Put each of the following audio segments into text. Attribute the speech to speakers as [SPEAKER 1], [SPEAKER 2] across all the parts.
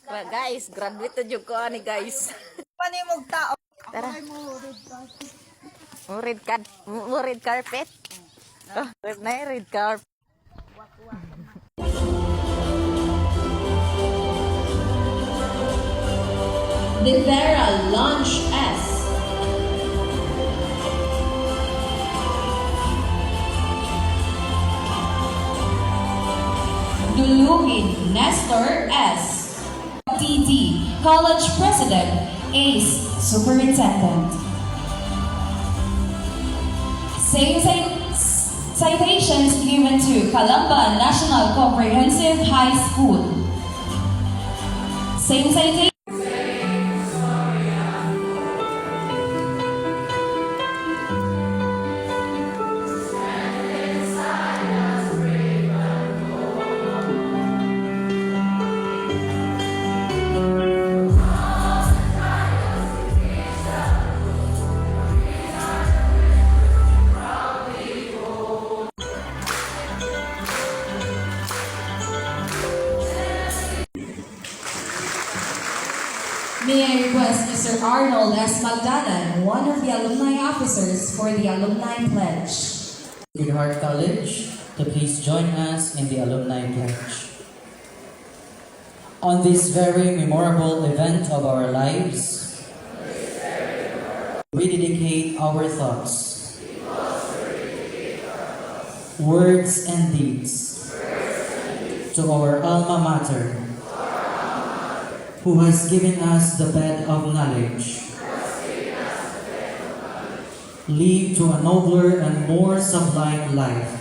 [SPEAKER 1] Guys, graduate to jud ko ani guys.
[SPEAKER 2] Panimog tao.
[SPEAKER 1] Tara. Red carpet. Oh, red carpet.
[SPEAKER 3] Devera Launch S. Dulugin Nestor S. TD College President Ace Superintendent. Same citations given to Calamba National Comprehensive High School. Same citation. May I request Mr. Arnold S. Magdalan, one of the alumni officers, for the alumni pledge.
[SPEAKER 4] Sacred Heart College to please join us in the alumni pledge. On this very memorable event of our lives, we dedicate our thoughts, words and deeds to our alma mater, who has given us the bed of knowledge, lead to a nobler and more sublime life.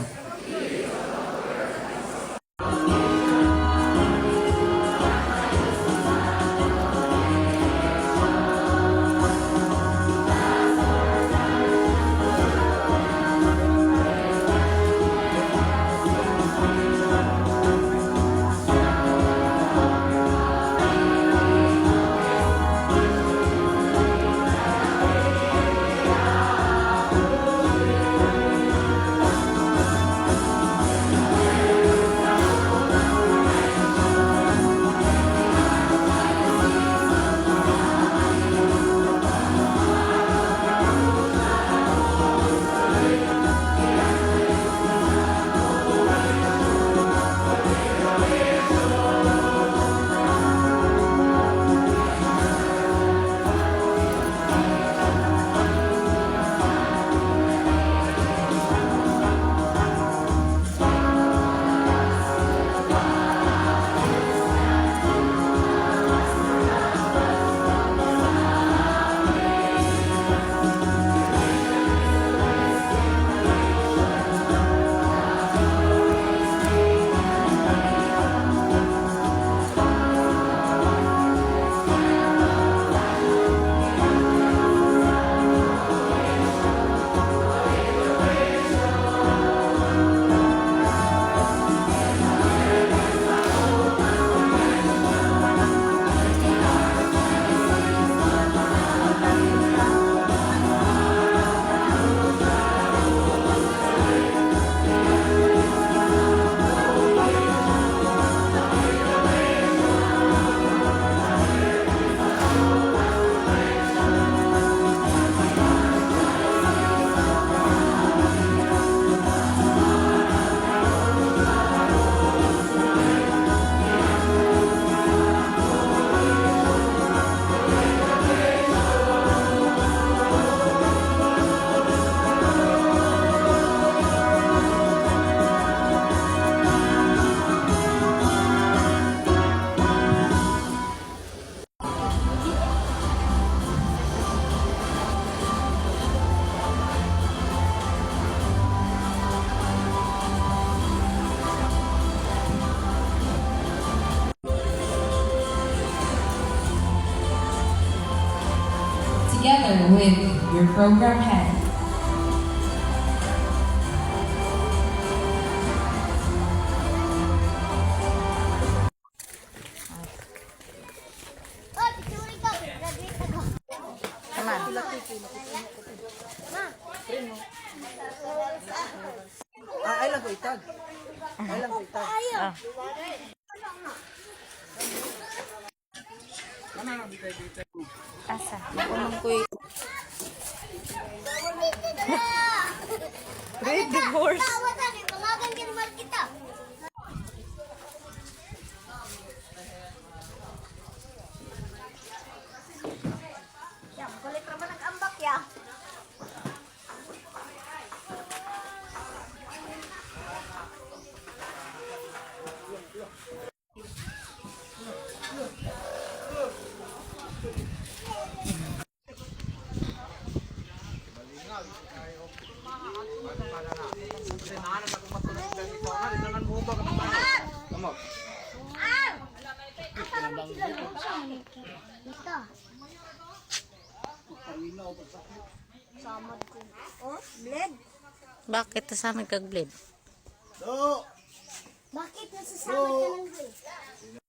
[SPEAKER 3] Together with your program head.
[SPEAKER 2] Ay lang ko itag. Ay lang ko itag.
[SPEAKER 1] Asa? Nakunong ko yung... Red divorce.
[SPEAKER 2] Yan, kulit naman nag-ambak ya. Oh, bled.
[SPEAKER 1] Bakit kasama kag blade?
[SPEAKER 2] Bakit nasasama ka ng bled?